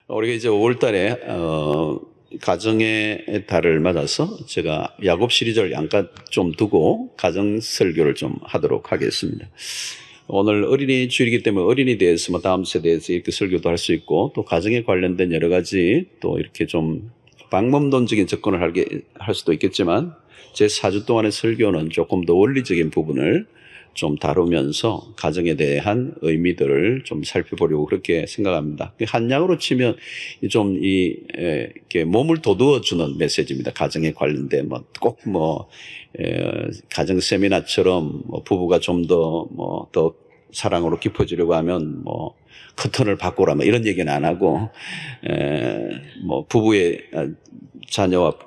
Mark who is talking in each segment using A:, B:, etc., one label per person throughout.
A: 우리가 이제 5월 달에 가정의 달을 맞아서 제가 야곱 시리즈를 잠깐 좀 두고 가정 설교를 좀 하도록 하겠습니다. 오늘 어린이 주일이기 때문에 어린이 대해서 다음 세대에서 이렇게 설교도 할 수 있고 또 가정에 관련된 여러 가지 또 이렇게 좀 방법론적인 접근을 할 수도 있겠지만 제 4주 동안의 설교는 조금 더 원리적인 부분을 좀 다루면서 가정에 대한 의미들을 좀 살펴보려고 그렇게 생각합니다. 한약으로 치면 좀 이렇게 몸을 돋우어주는 메시지입니다. 가정에 관련된 꼭 가정 세미나처럼 부부가 좀 더 사랑으로 깊어지려고 하면 커튼을 바꾸라 이런 얘기는 안 하고 부부의 자녀와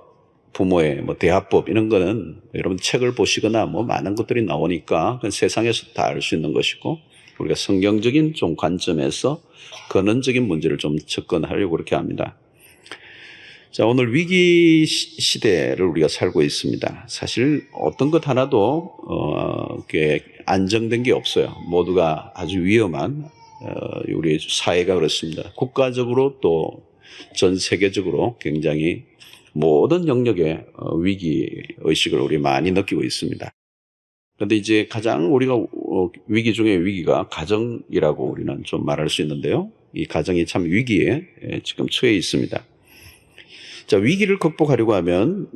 A: 부모의 대화법 이런 거는 여러분 책을 보시거나 많은 것들이 나오니까 세상에서 다 알 수 있는 것이고 우리가 성경적인 좀 관점에서 근원적인 문제를 좀 접근하려고 그렇게 합니다. 자, 오늘 위기 시대를 우리가 살고 있습니다. 사실 어떤 것 하나도 안정된 게 없어요. 모두가 아주 위험한 우리 사회가 그렇습니다. 국가적으로 또 전 세계적으로 굉장히 모든 영역의 위기의식을 우리 많이 느끼고 있습니다. 그런데 이제 가장 우리가 위기 중에 위기가 가정이라고 우리는 좀 말할 수 있는데요. 이 가정이 참 위기에 지금 처해 있습니다. 자, 위기를 극복하려고 하면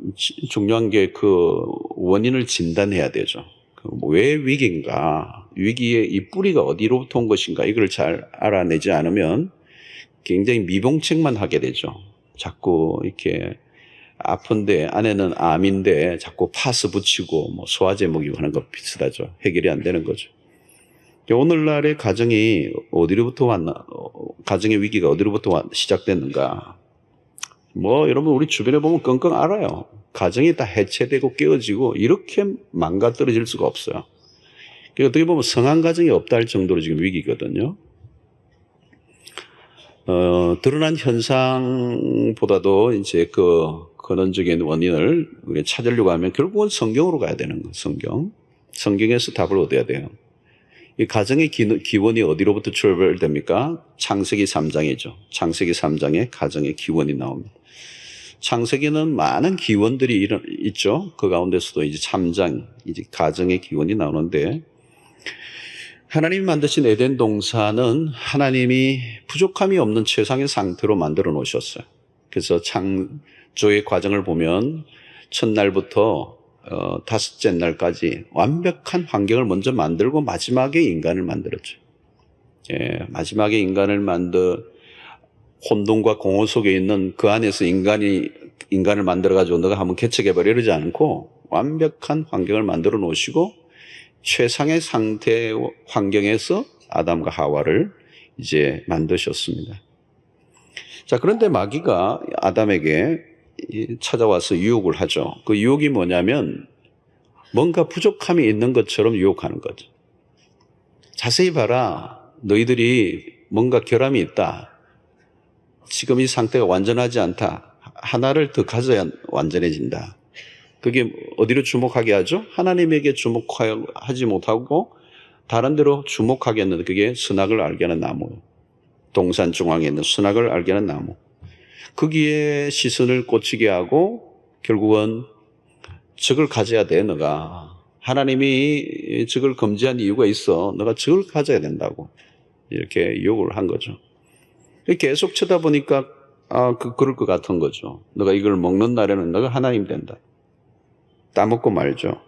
A: 중요한 게 그 원인을 진단해야 되죠. 왜 위기인가? 위기의 이 뿌리가 어디로부터 온 것인가? 이걸 잘 알아내지 않으면 굉장히 미봉책만 하게 되죠. 자꾸 이렇게 아픈데 안에는 암인데 자꾸 파스 붙이고 소화제 먹이고 하는 것 비슷하죠. 해결이 안 되는 거죠. 오늘날의 가정이 어디로부터 왔나? 가정의 위기가 어디로부터 시작됐는가? 여러분 우리 주변에 보면 끙끙 앓아요. 가정이 다 해체되고 깨어지고 이렇게 망가뜨려질 수가 없어요. 어떻게 보면 성한 가정이 없다 할 정도로 지금 위기거든요. 드러난 현상보다도 이제 그 근원적인 원인을 우리가 찾으려고 하면 결국은 성경으로 가야 되는 거예요. 성경에서 답을 얻어야 돼요. 이 가정의 기원이 어디로부터 출발됩니까? 창세기 3장이죠. 창세기 3장에 가정의 기원이 나옵니다. 창세기는 많은 기원들이 있죠. 그 가운데서도 이제 3장, 이제 가정의 기원이 나오는데 하나님이 만드신 에덴 동산은 하나님이 부족함이 없는 최상의 상태로 만들어 놓으셨어요. 그래서 창조의 과정을 보면 첫날부터 다섯째 날까지 완벽한 환경을 먼저 만들고 마지막에 인간을 만들었죠. 마지막에 인간을 혼돈과 공허 속에 있는 그 안에서 인간을 만들어가지고 너가 한번 개척해버려 이러지 않고 완벽한 환경을 만들어 놓으시고 최상의 상태 환경에서 아담과 하와를 이제 만드셨습니다. 자, 그런데 마귀가 아담에게 찾아와서 유혹을 하죠. 그 유혹이 뭐냐면 뭔가 부족함이 있는 것처럼 유혹하는 거죠. 자세히 봐라. 너희들이 뭔가 결함이 있다. 지금 이 상태가 완전하지 않다. 하나를 더 가져야 완전해진다. 그게 어디로 주목하게 하죠? 하나님에게 주목하지 못하고 다른 데로 주목하게 하는 그게 선악을 알게 하는 나무. 동산 중앙에 있는 선악을 알게 하는 나무. 거기에 시선을 꽂히게 하고 결국은 적을 가져야 돼. 너가. 하나님이 적을 금지한 이유가 있어. 너가 적을 가져야 된다고. 이렇게 유혹을 한 거죠. 계속 쳐다보니까 그럴 것 같은 거죠. 너가 이걸 먹는 날에는 너가 하나님 된다. 따먹고 말죠.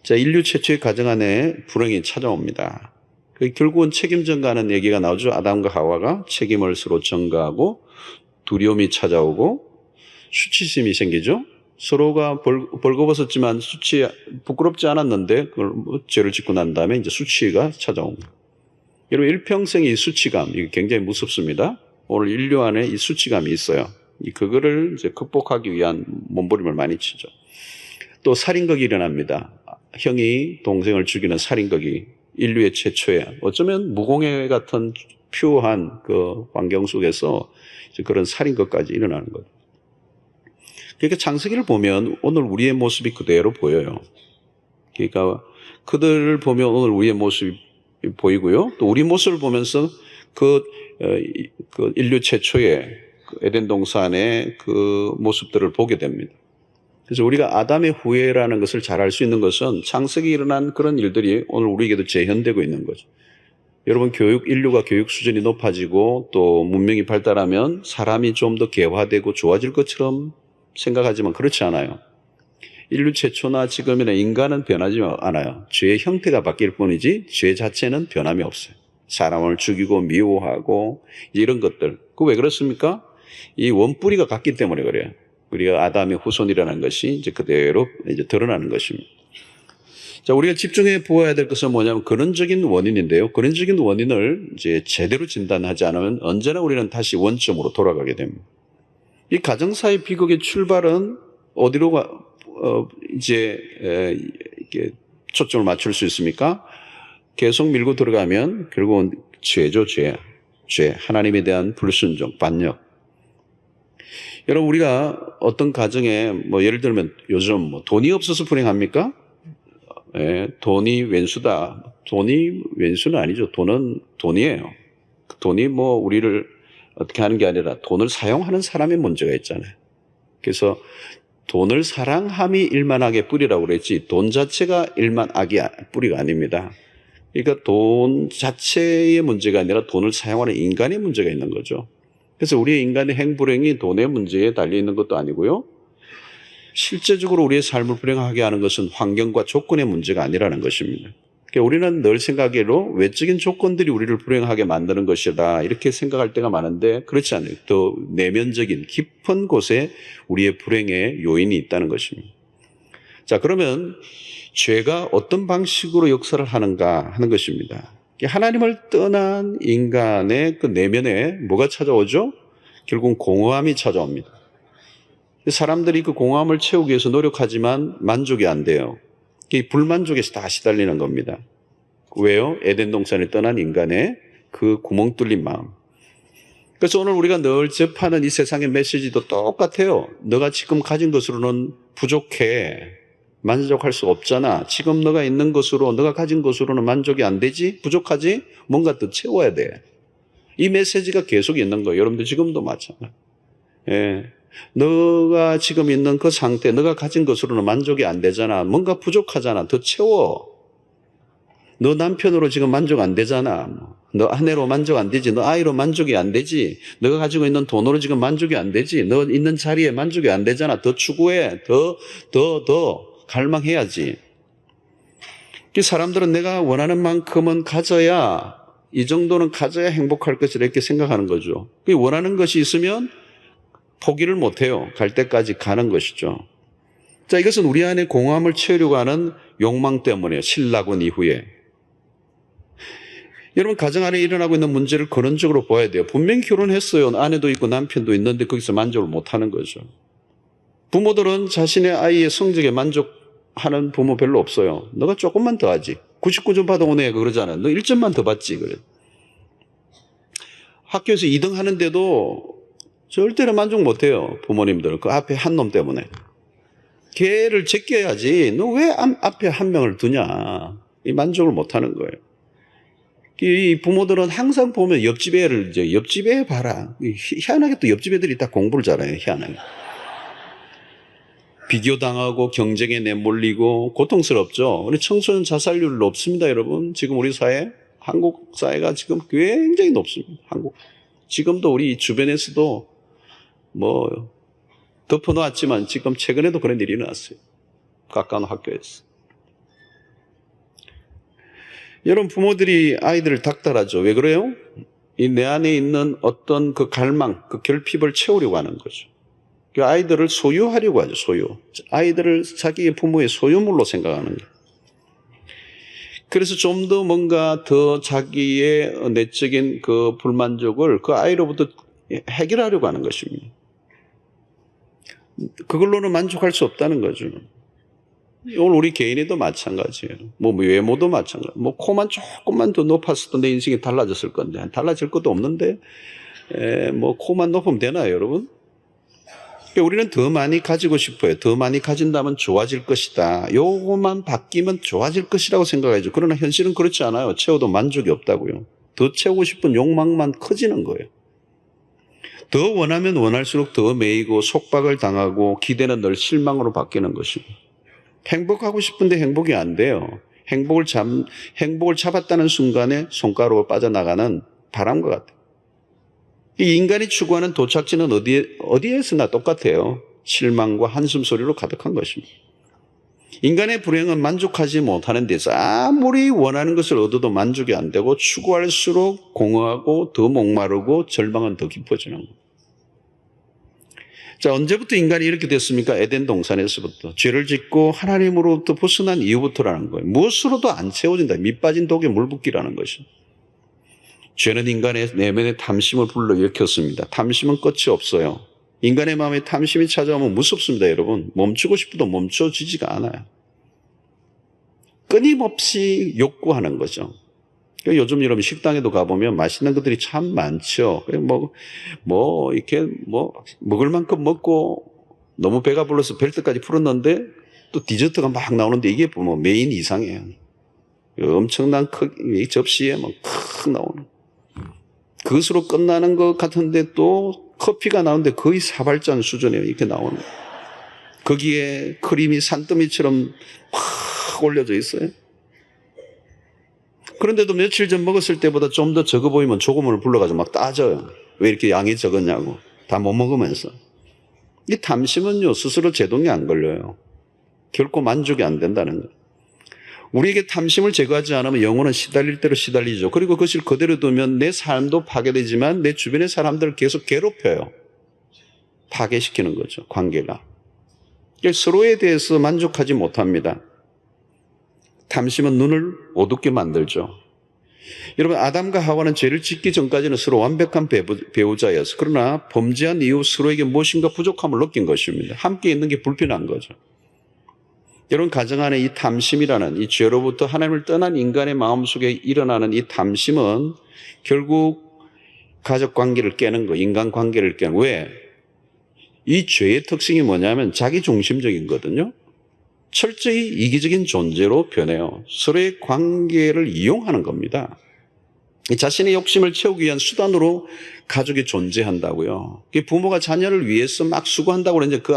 A: 자, 인류 최초의 가정 안에 불행이 찾아옵니다. 결국은 책임 전가하는 얘기가 나오죠. 아담과 하와가 책임을 서로 전가하고 두려움이 찾아오고 수치심이 생기죠. 서로가 벌거벗었지만 부끄럽지 않았는데 그걸 죄를 짓고 난 다음에 이제 수치가 찾아옵니다. 여러분 일평생의 이 수치감 이게 굉장히 무섭습니다. 오늘 인류 안에 이 수치감이 있어요. 그거를 이제 극복하기 위한 몸부림을 많이 치죠. 또 살인극이 일어납니다. 형이 동생을 죽이는 살인극이 인류의 최초의 어쩌면 무공해 같은 퓨어한 그 환경 속에서 이제 그런 살인극까지 일어나는 거죠. 그러니까 창세기를 보면 오늘 우리의 모습이 그대로 보여요. 그러니까 그들을 보면 오늘 우리의 모습이 보이고요. 또 우리 모습을 보면서 그 그 인류 최초의 그 에덴 동산의 그 모습들을 보게 됩니다. 그래서 우리가 아담의 후예라는 것을 잘 알 수 있는 것은 창세기에 일어난 그런 일들이 오늘 우리에게도 재현되고 있는 거죠. 여러분, 인류가 교육 수준이 높아지고 또 문명이 발달하면 사람이 좀 더 개화되고 좋아질 것처럼 생각하지만 그렇지 않아요. 인류 최초나 지금이나 인간은 변하지 않아요. 죄의 형태가 바뀔 뿐이지 죄 자체는 변함이 없어요. 사람을 죽이고 미워하고 이런 것들. 그 왜 그렇습니까? 이 원뿌리가 같기 때문에 그래요. 우리가 아담의 후손이라는 것이 이제 그대로 이제 드러나는 것입니다. 자, 우리가 집중해 보아야 될 것은 뭐냐면 근원적인 원인인데요. 근원적인 원인을 이제 제대로 진단하지 않으면 언제나 우리는 다시 원점으로 돌아가게 됩니다. 이 가정사의 비극의 출발은 어디로 이제 이렇게 초점을 맞출 수 있습니까? 계속 밀고 들어가면 결국은 죄죠, 죄. 하나님에 대한 불순종, 반역. 여러분, 우리가 어떤 가정에 뭐 예를 들면 요즘 뭐 돈이 없어서 불행합니까? 예, 돈이 왼수다. 돈이 왼수는 아니죠. 돈은 돈이에요. 돈이 뭐 우리를 어떻게 하는 게 아니라 돈을 사용하는 사람의 문제가 있잖아요. 그래서 돈을 사랑함이 일만악의 뿌리라고 그랬지 돈 자체가 일만악이 뿌리가 아닙니다. 그러니까 돈 자체의 문제가 아니라 돈을 사용하는 인간의 문제가 있는 거죠. 그래서 우리의 인간의 행불행이 돈의 문제에 달려있는 것도 아니고요. 실제적으로 우리의 삶을 불행하게 하는 것은 환경과 조건의 문제가 아니라는 것입니다. 그러니까 우리는 늘 생각으로 외적인 조건들이 우리를 불행하게 만드는 것이다 이렇게 생각할 때가 많은데 그렇지 않아요. 더 내면적인 깊은 곳에 우리의 불행의 요인이 있다는 것입니다. 자, 그러면 죄가 어떤 방식으로 역사를 하는가 하는 것입니다. 하나님을 떠난 인간의 그 내면에 뭐가 찾아오죠? 결국은 공허함이 찾아옵니다. 사람들이 그 공허함을 채우기 위해서 노력하지만 만족이 안 돼요. 이 불만족에서 다 시달리는 겁니다. 왜요? 에덴 동산을 떠난 인간의 그 구멍 뚫린 마음. 그래서 오늘 우리가 늘 접하는 이 세상의 메시지도 똑같아요. 너가 지금 가진 것으로는 부족해. 만족할 수 없잖아. 지금 너가 있는 것으로, 너가 가진 것으로는 만족이 안 되지? 부족하지? 뭔가 더 채워야 돼. 이 메시지가 계속 있는 거예요. 여러분들 지금도 마찬가지예요. 예. 너가 지금 있는 그 상태, 너가 가진 것으로는 만족이 안 되잖아. 뭔가 부족하잖아. 더 채워. 너 남편으로 지금 만족 안 되잖아. 너 아내로 만족 안 되지. 너 아이로 만족이 안 되지. 너가 가지고 있는 돈으로 지금 만족이 안 되지. 너 있는 자리에 만족이 안 되잖아. 더 추구해. 더 갈망해야지. 사람들은 내가 원하는 만큼은 가져야, 이 정도는 가져야 행복할 것이라 이렇게 생각하는 거죠. 원하는 것이 있으면 포기를 못해요. 갈 때까지 가는 것이죠. 자, 이것은 우리 안에 공허함을 채우려고 하는 욕망 때문이에요. 신라군 이후에. 여러분, 가정 안에 일어나고 있는 문제를 근원적으로 봐야 돼요. 분명히 결혼했어요. 아내도 있고 남편도 있는데 거기서 만족을 못하는 거죠. 부모들은 자신의 아이의 성적에 만족하는 부모 별로 없어요. 너가 조금만 더 하지. 99점 받아온 애가 그러잖아. 너 1점만 더 받지. 그래. 학교에서 2등 하는데도 절대로 만족 못해요. 부모님들은 그 앞에 한 놈 때문에. 걔를 제껴야지. 너 왜 앞에 한 명을 두냐. 이 만족을 못하는 거예요. 이 부모들은 항상 보면 옆집 애를 이제 옆집 애 봐라. 희한하게 또 옆집 애들이 다 공부를 잘해요. 희한하게. 비교당하고 경쟁에 내몰리고 고통스럽죠. 우리 청소년 자살률 높습니다, 여러분. 지금 우리 사회, 한국 사회가 지금 굉장히 높습니다. 한국. 지금도 우리 주변에서도 뭐 덮어놓았지만 지금 최근에도 그런 일이 일어났어요. 가까운 학교에서. 여러분, 부모들이 아이들을 닥달하죠. 왜 그래요? 이 내 안에 있는 어떤 그 갈망, 그 결핍을 채우려고 하는 거죠. 그 아이들을 소유하려고 하죠. 소유. 아이들을 자기의 부모의 소유물로 생각하는 거예요. 그래서 좀 더 뭔가 더 자기의 내적인 그 불만족을 그 아이로부터 해결하려고 하는 것입니다. 그걸로는 만족할 수 없다는 거죠. 오늘 우리 개인에도 마찬가지예요. 뭐 외모도 마찬가지. 뭐 코만 조금만 더 높았어도 내 인생이 달라졌을 건데 달라질 것도 없는데 뭐 코만 높으면 되나요, 여러분? 우리는 더 많이 가지고 싶어요. 더 많이 가진다면 좋아질 것이다. 요것만 바뀌면 좋아질 것이라고 생각하죠. 그러나 현실은 그렇지 않아요. 채워도 만족이 없다고요. 더 채우고 싶은 욕망만 커지는 거예요. 더 원하면 원할수록 더 매이고 속박을 당하고 기대는 늘 실망으로 바뀌는 것이고, 행복하고 싶은데 행복이 안 돼요. 행복을 잡았다는 순간에 손가락으로 빠져나가는 바람과 같아요. 이 인간이 추구하는 도착지는 어디에서나 똑같아요. 실망과 한숨 소리로 가득한 것입니다. 인간의 불행은 만족하지 못하는 데서 아무리 원하는 것을 얻어도 만족이 안 되고 추구할수록 공허하고 더 목마르고 절망은 더 깊어지는 거예요. 자, 언제부터 인간이 이렇게 됐습니까? 에덴 동산에서부터. 죄를 짓고 하나님으로부터 벗어난 이후부터라는 거예요. 무엇으로도 안 채워진다. 밑 빠진 독에 물 붓기라는 것이죠. 죄는 인간의 내면의 탐심을 불러일으켰습니다. 탐심은 끝이 없어요. 인간의 마음에 탐심이 찾아오면 무섭습니다, 여러분. 멈추고 싶어도 멈춰지지가 않아요. 끊임없이 욕구하는 거죠. 요즘 여러분 식당에도 가보면 맛있는 것들이 참 많죠. 이렇게 먹을 만큼 먹고 너무 배가 불러서 벨트까지 풀었는데 또 디저트가 막 나오는데 이게 뭐 메인 이상이에요. 엄청난 크기 접시에 크 나오는. 그것으로 끝나는 것 같은데 또 커피가 나오는데 거의 사발잔 수준이에요. 이렇게 나오는. 거기에 크림이 산더미처럼 확 올려져 있어요. 그런데도 며칠 전 먹었을 때보다 좀 더 적어 보이면 조금을 불러가지고 막 따져요. 왜 이렇게 양이 적었냐고. 다 못 먹으면서. 이 탐심은요, 스스로 제동이 안 걸려요. 결코 만족이 안 된다는 거예요. 우리에게 탐심을 제거하지 않으면 영혼은 시달릴 대로 시달리죠. 그리고 그것을 그대로 두면 내 삶도 파괴되지만 내 주변의 사람들을 계속 괴롭혀요. 파괴시키는 거죠, 관계가. 서로에 대해서 만족하지 못합니다. 탐심은 눈을 어둡게 만들죠. 여러분, 아담과 하와는 죄를 짓기 전까지는 서로 완벽한 배우자였어. 그러나 범죄한 이후 서로에게 무엇인가 부족함을 느낀 것입니다. 함께 있는 게 불편한 거죠. 여러분, 가정 안에 이 탐심이라는 이 죄로부터 하나님을 떠난 인간의 마음속에 일어나는 이 탐심은 결국 가족 관계를 깨는 거, 인간 관계를 깨는 거. 왜? 이 죄의 특징이 뭐냐면 자기 중심적인 거거든요. 철저히 이기적인 존재로 변해요. 서로의 관계를 이용하는 겁니다. 자신의 욕심을 채우기 위한 수단으로 가족이 존재한다고요. 부모가 자녀를 위해서 막 수고한다고 그러는데 그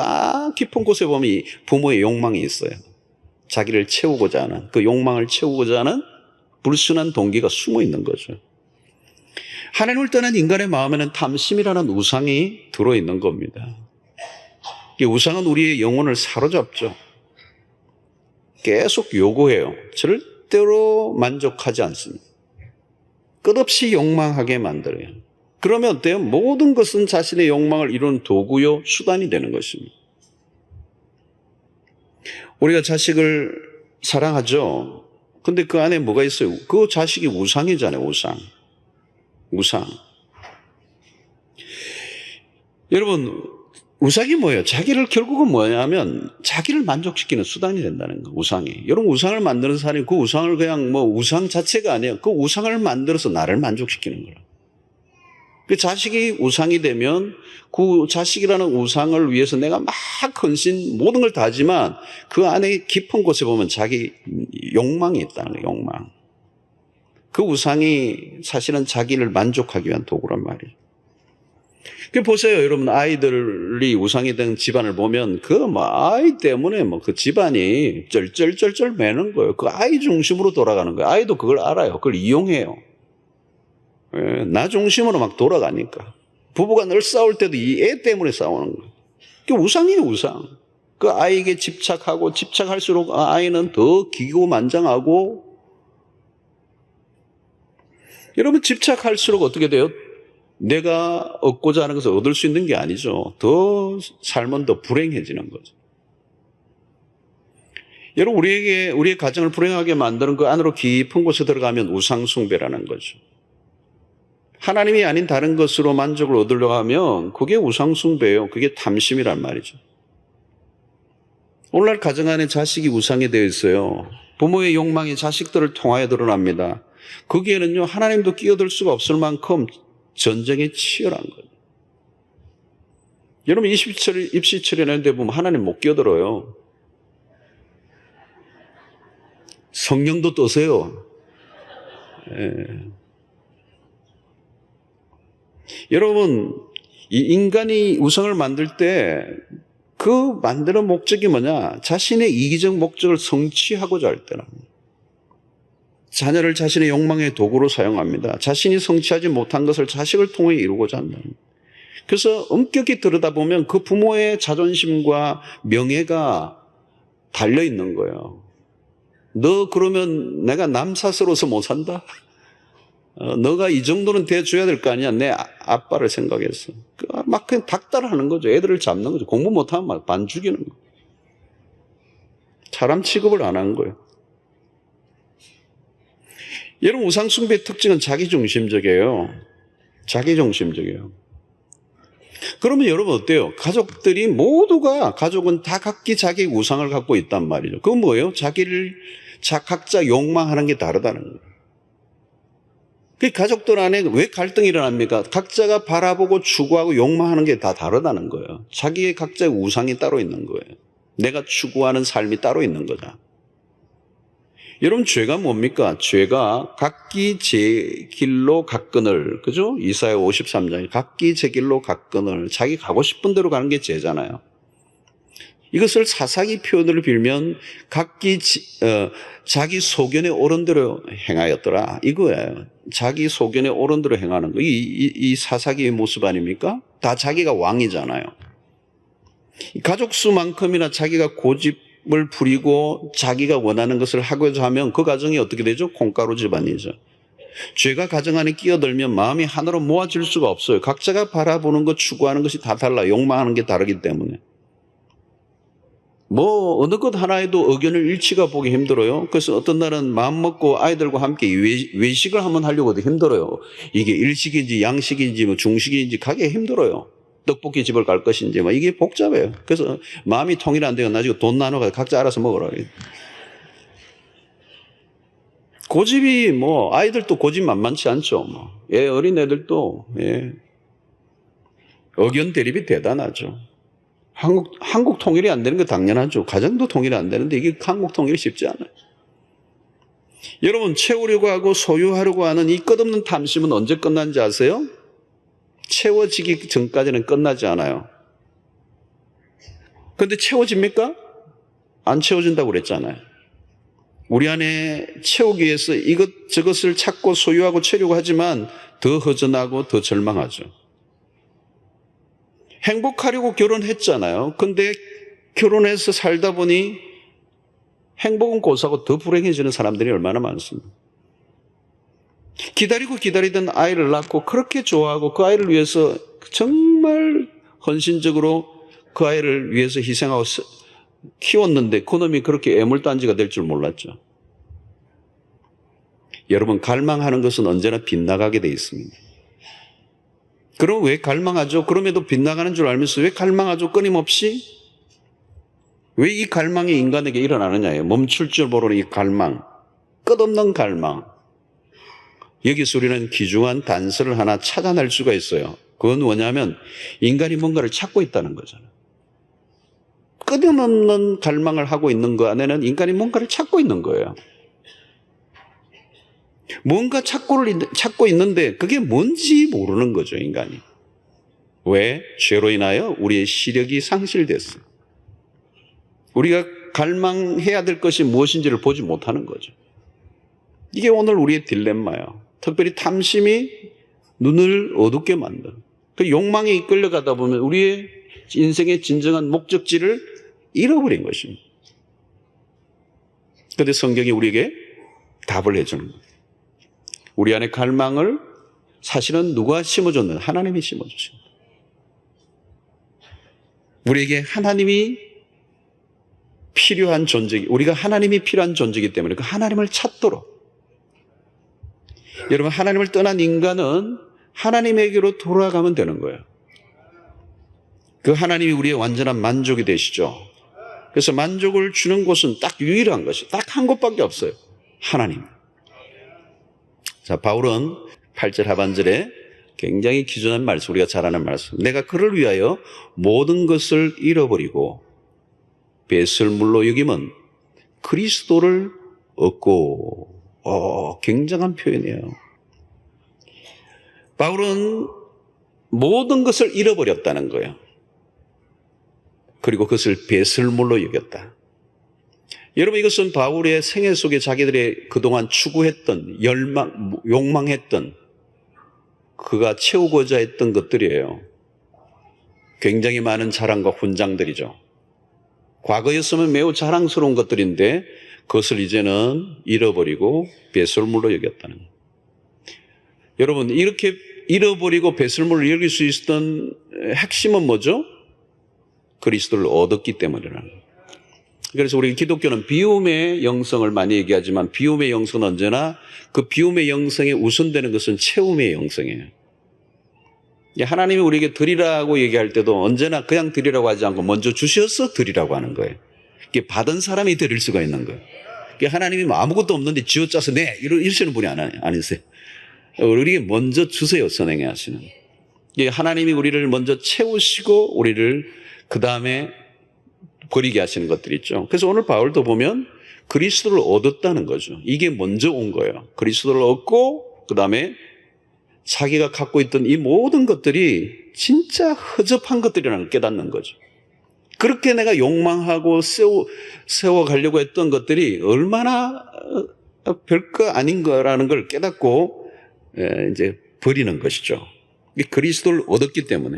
A: 깊은 곳에 보면 부모의 욕망이 있어요. 자기를 채우고자 하는, 그 욕망을 채우고자 하는 불순한 동기가 숨어 있는 거죠. 하나님을 떠난 인간의 마음에는 탐심이라는 우상이 들어있는 겁니다. 이 우상은 우리의 영혼을 사로잡죠. 계속 요구해요. 절대로 만족하지 않습니다. 끝없이 욕망하게 만들어요. 그러면 어때요? 모든 것은 자신의 욕망을 이루는 도구요, 수단이 되는 것입니다. 우리가 자식을 사랑하죠. 근데 그 안에 뭐가 있어요? 그 자식이 우상이잖아요, 우상. 여러분, 우상이 뭐예요? 자기를 결국은 뭐냐면 자기를 만족시키는 수단이 된다는 거, 우상이. 여러분, 우상을 만드는 사람이 그 우상을 그냥 우상 자체가 아니에요. 그 우상을 만들어서 나를 만족시키는 거라. 그 자식이 우상이 되면 그 자식이라는 우상을 위해서 내가 막 헌신 모든 걸 다 하지만 그 안에 깊은 곳에 보면 자기 욕망이 있다는 거예요, 욕망. 그 우상이 사실은 자기를 만족하기 위한 도구란 말이에요. 보세요, 여러분. 아이들이 우상이 된 집안을 보면 아이 때문에 그 집안이 쩔쩔쩔쩔 매는 거예요. 그 아이 중심으로 돌아가는 거예요. 아이도 그걸 알아요. 그걸 이용해요. 예, 나 중심으로 막 돌아가니까. 부부가 늘 싸울 때도 이 애 때문에 싸우는 거예요. 그게 우상이에요, 우상. 그 아이에게 집착할수록 아이는 더 기고만장하고. 여러분, 집착할수록 어떻게 돼요? 내가 얻고자 하는 것을 얻을 수 있는 게 아니죠. 더 삶은 더 불행해지는 거죠. 여러분, 우리의 가정을 불행하게 만드는 그 안으로 깊은 곳에 들어가면 우상숭배라는 거죠. 하나님이 아닌 다른 것으로 만족을 얻으려고 하면 그게 우상숭배예요. 그게 탐심이란 말이죠. 오늘날 가정 안에 자식이 우상이 되어 있어요. 부모의 욕망이 자식들을 통하여 드러납니다. 거기에는요, 하나님도 끼어들 수가 없을 만큼 전쟁이 치열한 거예요. 여러분, 입시 처리하는데 보면 하나님 못 끼어들어요. 성령도 떠세요. 예. 여러분, 이 인간이 우상을 만들 때 그 만드는 목적이 뭐냐? 자신의 이기적 목적을 성취하고자 할 때는 자녀를 자신의 욕망의 도구로 사용합니다. 자신이 성취하지 못한 것을 자식을 통해 이루고자 한다. 그래서 엄격히 들여다보면 그 부모의 자존심과 명예가 달려있는 거예요. 너 그러면 내가 남사스러워서 못 산다? 너가 이 정도는 돼줘야 될 거 아니야. 내 아빠를 생각해서. 막 그냥 닥달하는 거죠. 애들을 잡는 거죠. 공부 못하면 막 반 죽이는 거. 사람 취급을 안 한 거예요. 여러분, 우상숭배의 특징은 자기중심적이에요. 자기중심적이에요. 그러면 여러분 어때요? 가족들이 모두가, 가족은 다 각기 자기 우상을 갖고 있단 말이죠. 그건 뭐예요? 각자 욕망하는 게 다르다는 거예요. 그 가족들 안에 왜 갈등이 일어납니까? 각자가 바라보고 추구하고 욕망하는 게 다 다르다는 거예요. 자기의 각자의 우상이 따로 있는 거예요. 내가 추구하는 삶이 따로 있는 거다. 여러분, 죄가 뭡니까? 죄가 각기 제 길로 갔거늘, 그죠? 이사야 53장에 각기 제 길로 갔거늘, 자기 가고 싶은 대로 가는 게 죄잖아요. 이것을 사사기 표현을 빌면 각기 자기 소견에 옳은 대로 행하였더라. 이거예요. 자기 소견에 옳은 대로 행하는 거. 이 사사기의 모습 아닙니까? 다 자기가 왕이잖아요. 가족 수만큼이나 자기가 고집을 부리고 자기가 원하는 것을 하고자 하면 그 가정이 어떻게 되죠? 콩가루 집안이죠. 죄가 가정 안에 끼어들면 마음이 하나로 모아질 수가 없어요. 각자가 바라보는 것, 추구하는 것이 다 달라. 욕망하는 게 다르기 때문에. 어느 것 하나에도 의견을 일치가 보기 힘들어요. 그래서 어떤 날은 마음 먹고 아이들과 함께 외식을 한번 하려고 해도 힘들어요. 이게 일식인지 양식인지 중식인지 가기 힘들어요. 떡볶이 집을 갈 것인지 이게 복잡해요. 그래서 마음이 통일이 안 돼요. 나중에 돈 나눠가지고 각자 알아서 먹으라. 고집이 아이들도 고집 만만치 않죠. 어린 애들도 의견 대립이 대단하죠. 한국 통일이 안 되는 거 당연하죠. 가정도 통일이 안 되는데 이게 한국 통일이 쉽지 않아요. 여러분, 채우려고 하고 소유하려고 하는 이 끝없는 탐심은 언제 끝난지 아세요? 채워지기 전까지는 끝나지 않아요. 그런데 채워집니까? 안 채워진다고 그랬잖아요. 우리 안에 채우기 위해서 저것을 찾고 소유하고 채우려고 하지만 더 허전하고 더 절망하죠. 행복하려고 결혼했잖아요. 근데 결혼해서 살다 보니 행복은 고사하고 더 불행해지는 사람들이 얼마나 많습니다. 기다리던 아이를 낳고 그렇게 좋아하고 그 아이를 위해서 정말 헌신적으로 그 아이를 위해서 희생하고 키웠는데 그놈이 그렇게 애물단지가 될 줄 몰랐죠. 여러분, 갈망하는 것은 언제나 빗나가게 돼 있습니다. 그럼 왜 갈망하죠? 그럼에도 빗나가는 줄 알면서 왜 갈망하죠? 끊임없이? 왜 이 갈망이 인간에게 일어나느냐예요. 멈출 줄 모르는 이 갈망. 끝없는 갈망. 여기서 우리는 귀중한 단서를 하나 찾아낼 수가 있어요. 그건 뭐냐면 인간이 뭔가를 찾고 있다는 거잖아요. 끝없는 갈망을 하고 있는 거 안에는 인간이 뭔가를 찾고 있는 거예요. 뭔가 찾고 있는데 그게 뭔지 모르는 거죠, 인간이. 왜? 죄로 인하여 우리의 시력이 상실됐어요. 우리가 갈망해야 될 것이 무엇인지를 보지 못하는 거죠. 이게 오늘 우리의 딜레마예요. 특별히 탐심이 눈을 어둡게 만든. 그 욕망에 이끌려가다 보면 우리의 인생의 진정한 목적지를 잃어버린 것입니다. 그런데 성경이 우리에게 답을 해주는 거예요. 우리 안에 갈망을 사실은 누가 심어줬느냐? 하나님이 심어주십니다. 우리에게 하나님이 필요한 존재이기, 우리가 하나님이 필요한 존재이기 때문에 그 하나님을 찾도록. 여러분, 하나님을 떠난 인간은 하나님에게로 돌아가면 되는 거예요. 그 하나님이 우리의 완전한 만족이 되시죠. 그래서 만족을 주는 곳은 딱 유일한 것이 딱 한 곳밖에 없어요. 하나님. 자, 바울은 8절 하반절에 굉장히 기준한 말씀, 우리가 잘 아는 말씀. 내가 그를 위하여 모든 것을 잃어버리고 배설물로 여김은 그리스도를 얻고. 굉장한 표현이에요. 바울은 모든 것을 잃어버렸다는 거예요. 그리고 그것을 배설물로 여겼다. 여러분, 이것은 바울의 생애 속에 자기들이 그동안 추구했던, 욕망했던, 그가 채우고자 했던 것들이에요. 굉장히 많은 자랑과 훈장들이죠. 과거였으면 매우 자랑스러운 것들인데 그것을 이제는 잃어버리고 배설물로 여겼다는 거예요. 여러분, 이렇게 잃어버리고 배설물을 여길 수 있었던 핵심은 뭐죠? 그리스도를 얻었기 때문이라는 거예요. 그래서 우리 기독교는 비움의 영성을 많이 얘기하지만 비움의 영성은 언제나 그 비움의 영성에 우선되는 것은 채움의 영성이에요. 하나님이 우리에게 드리라고 얘기할 때도 언제나 그냥 드리라고 하지 않고 먼저 주셔서 드리라고 하는 거예요. 이게 받은 사람이 드릴 수가 있는 거예요. 하나님이 뭐 아무것도 없는데 쥐어짜서 이러시는 분이 아니세요. 우리에게 먼저 주세요, 선행해 하시는. 하나님이 우리를 먼저 채우시고 우리를 그 다음에 버리게 하시는 것들이 있죠. 그래서 오늘 바울도 보면 그리스도를 얻었다는 거죠. 이게 먼저 온 거예요. 그리스도를 얻고 그 다음에 자기가 갖고 있던 이 모든 것들이 진짜 허접한 것들이라는 걸 깨닫는 거죠. 그렇게 내가 욕망하고 세워가려고 했던 것들이 얼마나 별거 아닌 거라는 걸 깨닫고 이제 버리는 것이죠. 그리스도를 얻었기 때문에.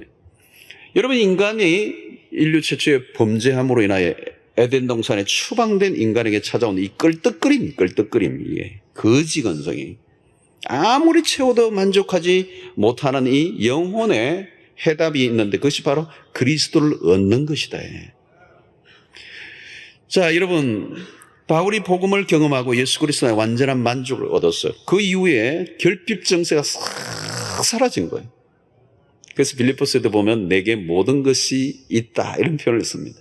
A: 여러분, 인간이 인류 최초의 범죄함으로 인하여 에덴 동산에 추방된 인간에게 찾아온 이 끌떡거림, 이게 거지 근성이 아무리 채워도 만족하지 못하는 이 영혼의 해답이 있는데 그것이 바로 그리스도를 얻는 것이다. 자, 여러분, 바울이 복음을 경험하고 예수 그리스도의 완전한 만족을 얻었어요. 그 이후에 결핍 증세가 싹 사라진 거예요. 그래서 빌립보서에도 보면 내게 모든 것이 있다 이런 표현을 씁니다.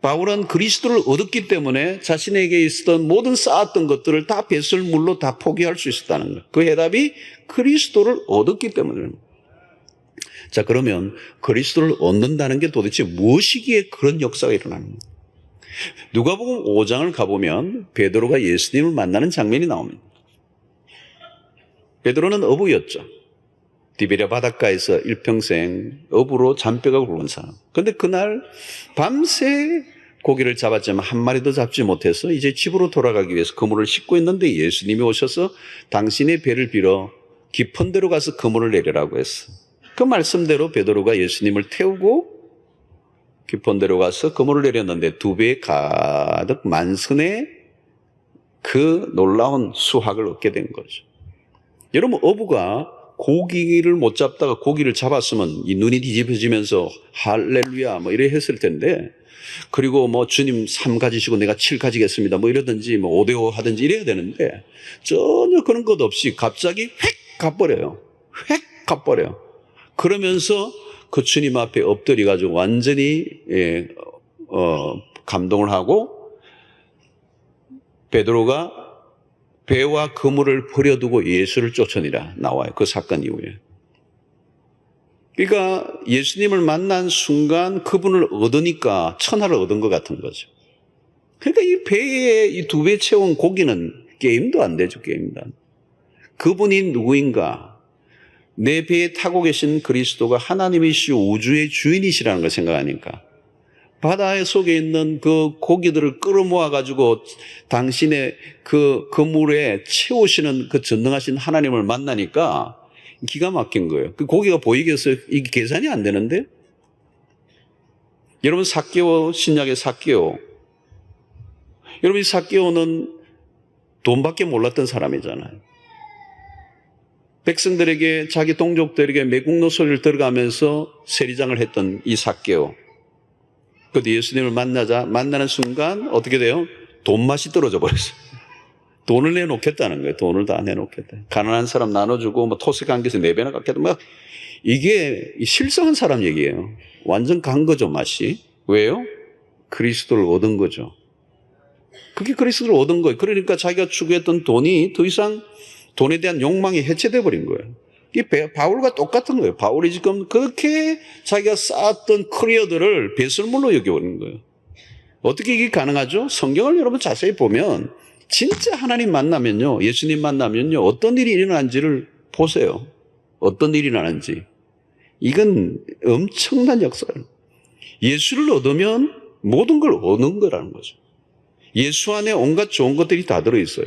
A: 바울은 그리스도를 얻었기 때문에 자신에게 있었던 모든 쌓았던 것들을 다 배설물로 다 포기할 수 있었다는 거예요. 그 해답이 그리스도를 얻었기 때문입니다. 자, 그러면 그리스도를 얻는다는 게 도대체 무엇이기에 그런 역사가 일어납니까? 누가복음 5장을 가보면 베드로가 예수님을 만나는 장면이 나옵니다. 베드로는 어부였죠. 디베랴 바닷가에서 일평생 어부로 잔뼈가 굵은 사람. 그런데 그날 밤새 고기를 잡았지만 한 마리도 잡지 못해서 이제 집으로 돌아가기 위해서 그물을 싣고 있는데 예수님이 오셔서 당신의 배를 빌어 깊은 데로 가서 그물을 내리라고 했어. 그 말씀대로 베드로가 예수님을 태우고 깊은 데로 가서 그물을 내렸는데 두 배 가득 만선의 그 놀라운 수확을 얻게 된 거죠. 여러분, 어부가 고기를 못 잡다가 고기를 잡았으면 이 눈이 뒤집어지면서 할렐루야 뭐 이래 했을 텐데, 그리고 뭐 주님 3가지시고 내가 7가지겠습니다 뭐 이러든지 뭐 5대5 하든지 이래야 되는데 전혀 그런 것 없이 갑자기 휙 가버려요. 휙 가버려요. 그러면서 그 주님 앞에 엎드려 가지고 완전히 감동을 하고 베드로가 배와 그물을 버려두고 예수를 쫓으니라 나와요. 그 사건 이후에. 그러니까 예수님을 만난 순간 그분을 얻으니까 천하를 얻은 것 같은 거죠. 그러니까 이 배에 이 두 배 채운 고기는 게임도 안 되죠. 게임도 안. 그분이 누구인가? 내 배에 타고 계신 그리스도가 하나님이시오 우주의 주인이시라는 걸 생각하니까 바다 속에 있는 그 고기들을 끌어모아 가지고 당신의 그 물에 채우시는 그 전능하신 하나님을 만나니까 기가 막힌 거예요. 그 고기가 보이겠어요? 이게 계산이 안 되는데? 여러분, 삭개오, 신약의 삭개오. 여러분, 이 삭개오는 돈밖에 몰랐던 사람이잖아요. 백성들에게, 자기 동족들에게 매국노 소리를 들어가면서 세리장을 했던 이 삭개오. 그런데 예수님을 만나는 순간 어떻게 돼요? 돈맛이 떨어져 버렸어요. 돈을 내놓겠다는 거예요. 돈을 다 내놓겠다. 가난한 사람 나눠주고 뭐 토색 안겨서 4배나 갚겠다. 막 이게 실성한 사람 얘기예요. 완전 간 거죠, 맛이. 왜요? 그리스도를 얻은 거죠. 그게 그리스도를 얻은 거예요. 그러니까 자기가 추구했던 돈이 더 이상 돈에 대한 욕망이 해체돼 버린 거예요. 이게 바울과 똑같은 거예요. 바울이 지금 그렇게 자기가 쌓았던 커리어들을 배설물로 여겨버린 거예요. 어떻게 이게 가능하죠? 성경을 여러분 자세히 보면 진짜 하나님 만나면요, 예수님 만나면요, 어떤 일이 일어난지를 보세요. 어떤 일이 일어나는지. 이건 엄청난 역사예요. 예수를 얻으면 모든 걸 얻는 거라는 거죠. 예수 안에 온갖 좋은 것들이 다 들어있어요.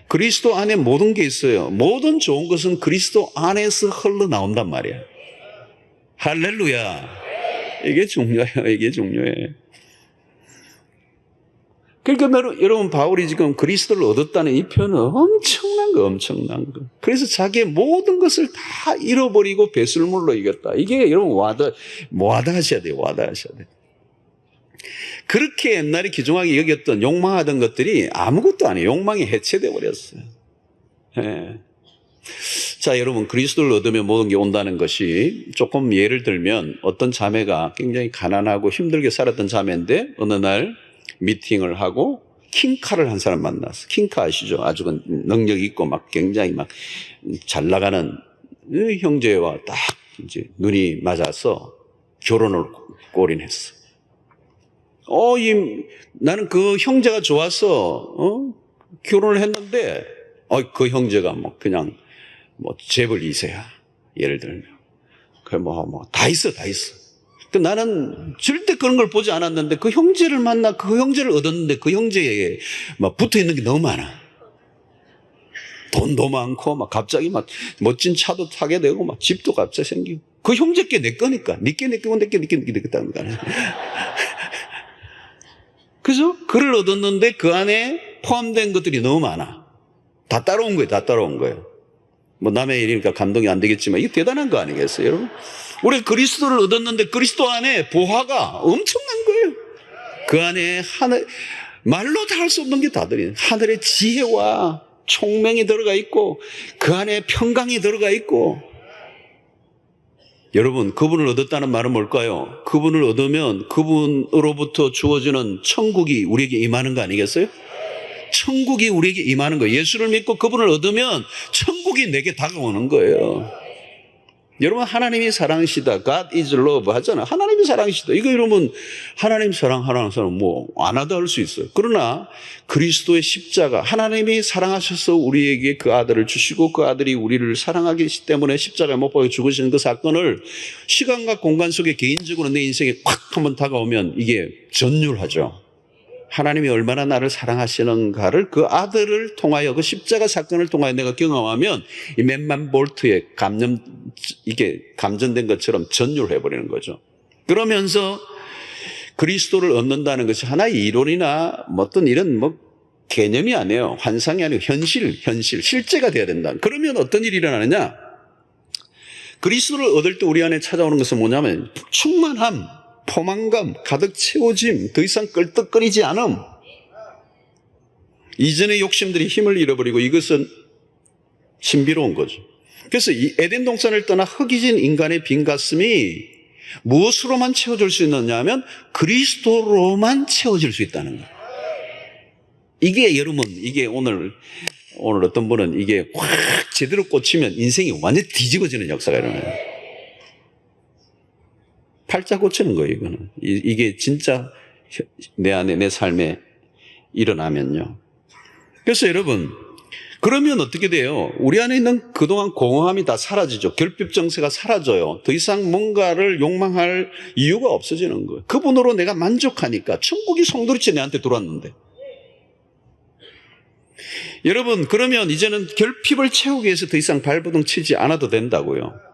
A: 그리스도 안에 모든 게 있어요. 모든 좋은 것은 그리스도 안에서 흘러나온단 말이야. 할렐루야. 이게 중요해요. 이게 중요해. 그러니까 여러분 바울이 지금 그리스도를 얻었다는 이 표현은 엄청난 거. 그래서 자기의 모든 것을 다 잃어버리고 배설물로 이겼다. 이게 여러분 와닿으셔야 돼요. 와닿으셔야 돼요. 그렇게 옛날에 귀중하게 여겼던 욕망하던 것들이 아무것도 아니에요. 욕망이 해체되어 버렸어요. 예. 자, 여러분 그리스도를 얻으면 모든 게 온다는 것이 조금 예를 들면 어떤 자매가 굉장히 가난하고 힘들게 살았던 자매인데 어느 날 미팅을 하고 킹카를 한 사람 만났어. 킹카 아시죠? 아주 능력 있고 막 굉장히 막 잘 나가는 형제와 딱 이제 눈이 맞아서 결혼을 골인했어. 나는 그 형제가 좋아서 결혼을 했는데 그 형제가 뭐 그냥 뭐 재벌 2세야. 예를 들면 그 다 있어. 나는 절대 그런 걸 보지 않았는데 그 형제를 만나 그 형제를 얻었는데 그 형제에 막 붙어 있는 게 너무 많아. 돈도 많고 막 갑자기 막 멋진 차도 타게 되고 막 집도 갑자기 생기고 그 형제께 내 거니까 니께 내 거고 내께 다는 거 아니야. 그죠? 그를 얻었는데 그 안에 포함된 것들이 너무 많아. 다 따라온 거예요. 뭐 남의 일이니까 감동이 안 되겠지만 이게 대단한 거 아니겠어요, 여러분? 우리 그리스도를 얻었는데 그리스도 안에 보화가 엄청난 거예요. 그 안에 말로 다 할 수 없는 게 다 들어있는 하늘의 지혜와 총명이 들어가 있고 그 안에 평강이 들어가 있고. 여러분 그분을 얻었다는 말은 뭘까요? 그분을 얻으면 그분으로부터 주어지는 천국이 우리에게 임하는 거 아니겠어요? 천국이 우리에게 임하는 거예요. 예수를 믿고 그분을 얻으면 천국이 내게 다가오는 거예요. 여러분 하나님이 사랑이시다. God is love 하잖아. 하나님이 사랑이시다. 이거 여러분 하나님 사랑하라는 사람은 뭐 안 하다 할 수 있어요. 그러나 그리스도의 십자가 하나님이 사랑하셔서 우리에게 그 아들을 주시고 그 아들이 우리를 사랑하기 때문에 십자가에 못 박혀 죽으시는 그 사건을 시간과 공간 속에 개인적으로 내 인생에 콱 한번 다가오면 이게 전율하죠. 하나님이 얼마나 나를 사랑하시는가를 그 아들을 통하여 그 십자가 사건을 통하여 내가 경험하면 이 몇만 볼트에 이게 감전된 것처럼 전율해버리는 거죠. 그러면서 그리스도를 얻는다는 것이 하나의 이론이나 어떤 이런 개념이 아니에요. 환상이 아니고 현실, 실제가 돼야 된다. 그러면 어떤 일이 일어나느냐? 그리스도를 얻을 때 우리 안에 찾아오는 것은 뭐냐면 충만함, 포만감, 가득 채워짐, 더 이상 끌떡거리지 않음. 이전의 욕심들이 힘을 잃어버리고 이것은 신비로운 거죠. 그래서 이 에덴 동산을 떠나 허기진 인간의 빈 가슴이 무엇으로만 채워질 수 있느냐 하면 그리스도로만 채워질 수 있다는 거예요. 이게 여러분 이게 오늘 어떤 분은 이게 확 제대로 꽂히면 인생이 완전히 뒤집어지는 역사가 일어나요. 팔자 고치는 거예요, 이거는. 이게 진짜 내 안에, 내 삶에 일어나면요. 그래서 여러분, 그러면 어떻게 돼요? 우리 안에 있는 그동안 공허함이 다 사라지죠. 결핍 정세가 사라져요. 더 이상 뭔가를 욕망할 이유가 없어지는 거예요. 그분으로 내가 만족하니까 천국이 송두리째 내한테 들어왔는데. 여러분, 그러면 이제는 결핍을 채우기 위해서 더 이상 발버둥 치지 않아도 된다고요.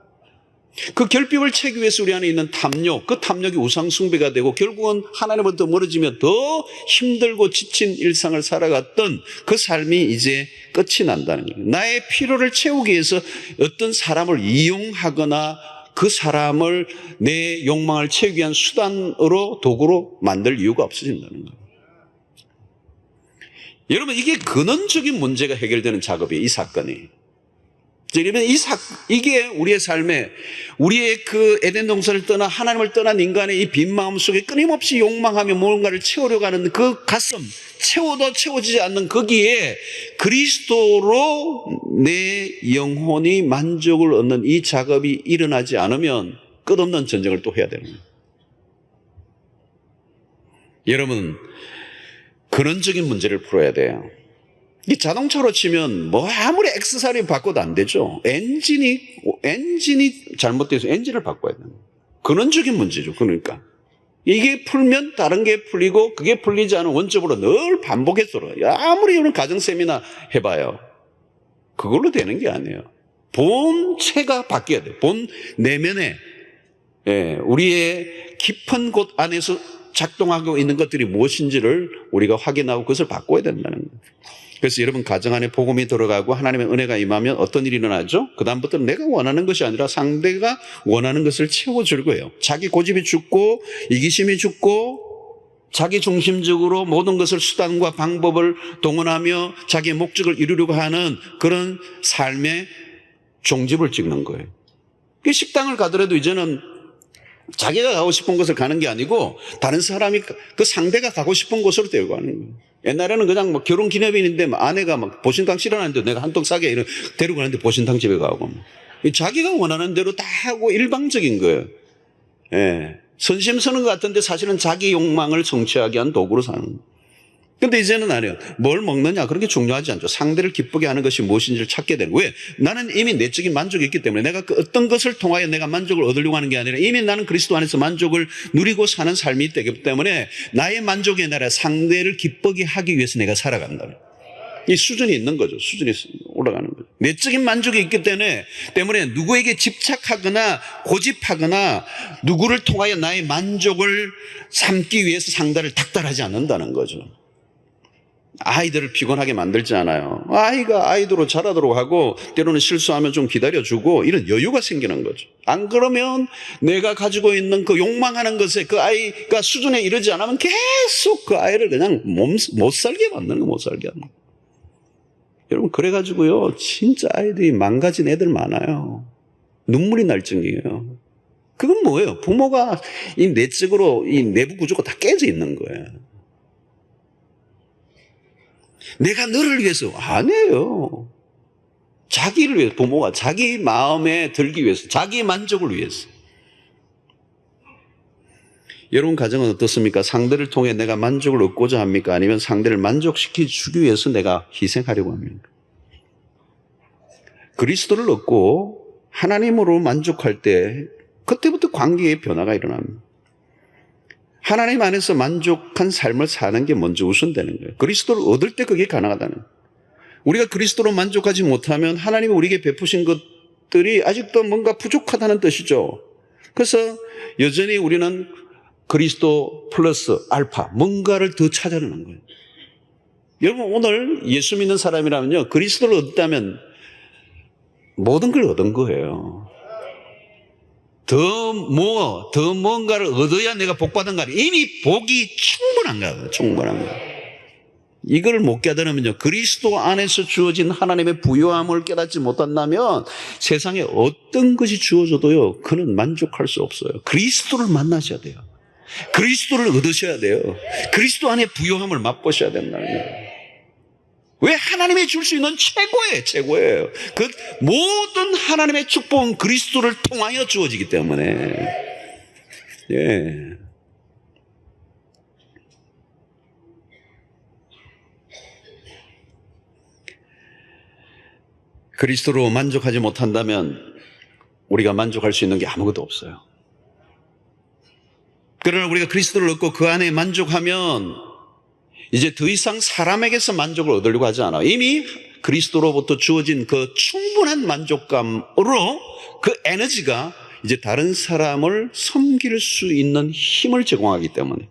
A: 그 결핍을 채우기 위해서 우리 안에 있는 탐욕, 그 탐욕이 우상숭배가 되고 결국은 하나님으로부터 멀어지며 더 힘들고 지친 일상을 살아갔던 그 삶이 이제 끝이 난다는 거예요. 나의 필요를 채우기 위해서 어떤 사람을 이용하거나 그 사람을 내 욕망을 채우기 위한 수단으로 도구로 만들 이유가 없어진다는 거예요. 여러분 이게 근원적인 문제가 해결되는 작업이에요. 이 사건이. 그러면 이게 우리의 삶에 우리의 그 에덴 동산을 떠나 하나님을 떠난 인간의 이 빈 마음 속에 끊임없이 욕망하며 뭔가를 채우려고 하는 그 가슴 채워도 채워지지 않는 거기에 그리스도로 내 영혼이 만족을 얻는 이 작업이 일어나지 않으면 끝없는 전쟁을 또 해야 되는 거예요. 여러분 근원적인 문제를 풀어야 돼요. 이 자동차로 치면 뭐 아무리 액세서리 바꿔도 안 되죠. 엔진이 잘못돼서 엔진을 바꿔야 돼요. 근원적인 문제죠. 그러니까 이게 풀면 다른 게 풀리고 그게 풀리지 않은 원점으로 늘 반복해서 아무리 이런 가정 세미나 해봐요. 그걸로 되는 게 아니에요. 본체가 바뀌어야 돼요. 본 내면에 우리의 깊은 곳 안에서 작동하고 있는 것들이 무엇인지를 우리가 확인하고 그것을 바꿔야 된다는 거예요. 그래서 여러분 가정 안에 복음이 들어가고 하나님의 은혜가 임하면 어떤 일이 일어나죠? 그 다음부터는 내가 원하는 것이 아니라 상대가 원하는 것을 채워줄 거예요. 자기 고집이 죽고 이기심이 죽고 자기 중심적으로 모든 것을 수단과 방법을 동원하며 자기의 목적을 이루려고 하는 그런 삶의 종집을 찍는 거예요. 식당을 가더라도 이제는 자기가 가고 싶은 곳을 가는 게 아니고 다른 사람이 그 상대가 가고 싶은 곳으로 데리고 가는 거예요. 옛날에는 그냥 뭐 결혼 기념일인데 아내가 막 보신탕 싫어하는데 내가 한턱 싸게 데리고 가는데 보신탕 집에 가고 자기가 원하는 대로 다 하고 일방적인 거예요. 선심 서는 것 같은데 사실은 자기 욕망을 성취하기 위한 도구로 사는 거예요. 근데 이제는 안 해요. 뭘 먹느냐 그런 게 중요하지 않죠. 상대를 기쁘게 하는 것이 무엇인지를 찾게 되는. 왜? 나는 이미 내적인 만족이 있기 때문에 내가 그 어떤 것을 통하여 내가 만족을 얻으려고 하는 게 아니라 이미 나는 그리스도 안에서 만족을 누리고 사는 삶이 있기 때문에 나의 만족이 아니라 상대를 기쁘게 하기 위해서 내가 살아간다는. 이 수준이 있는 거죠. 수준이 올라가는 거죠. 내적인 만족이 있기 때문에 누구에게 집착하거나 고집하거나 누구를 통하여 나의 만족을 삼기 위해서 상대를 닥달하지 않는다는 거죠. 아이들을 피곤하게 만들지 않아요. 아이가 아이대로 자라도록 하고 때로는 실수하면 좀 기다려주고 이런 여유가 생기는 거죠. 안 그러면 내가 가지고 있는 그 욕망하는 것에 그 아이가 수준에 이르지 않으면 계속 그 아이를 그냥 못 살게 만드는 거, 못 살게 하는 거. 여러분 그래가지고요 진짜 아이들이 망가진 애들 많아요. 눈물이 날 정도예요. 그건 뭐예요? 부모가 이 내적으로 이 내부 구조가 다 깨져 있는 거예요. 내가 너를 위해서 아니에요. 자기를 위해서 부모가 자기 마음에 들기 위해서 자기 만족을 위해서. 여러분 가정은 어떻습니까? 상대를 통해 내가 만족을 얻고자 합니까? 아니면 상대를 만족시켜주기 위해서 내가 희생하려고 합니까? 그리스도를 얻고 하나님으로 만족할 때 그때부터 관계의 변화가 일어납니다. 하나님 안에서 만족한 삶을 사는 게 먼저 우선되는 거예요. 그리스도를 얻을 때 그게 가능하다는 거예요. 우리가 그리스도로 만족하지 못하면 하나님이 우리에게 베푸신 것들이 아직도 뭔가 부족하다는 뜻이죠. 그래서 여전히 우리는 그리스도 플러스 알파 뭔가를 더 찾아내는 거예요. 여러분 오늘 예수 믿는 사람이라면요 그리스도를 얻다면 모든 걸 얻은 거예요. 더 뭔가를 얻어야 내가 복받은 거야. 이미 복이 충분한 거야. 충분한 거야. 이걸 못 깨달으면요. 그리스도 안에서 주어진 하나님의 부요함을 깨닫지 못한다면 세상에 어떤 것이 주어져도요. 그는 만족할 수 없어요. 그리스도를 만나셔야 돼요. 그리스도를 얻으셔야 돼요. 그리스도 안에 부요함을 맛보셔야 된다는 거예요. 왜? 하나님이 줄 수 있는 최고예요. 그 모든 하나님의 축복은 그리스도를 통하여 주어지기 때문에. 예. 그리스도로 만족하지 못한다면 우리가 만족할 수 있는 게 아무것도 없어요. 그러나 우리가 그리스도를 얻고 그 안에 만족하면 이제 더 이상 사람에게서 만족을 얻으려고 하지 않아요. 이미 그리스도로부터 주어진 그 충분한 만족감으로 그 에너지가 이제 다른 사람을 섬길 수 있는 힘을 제공하기 때문에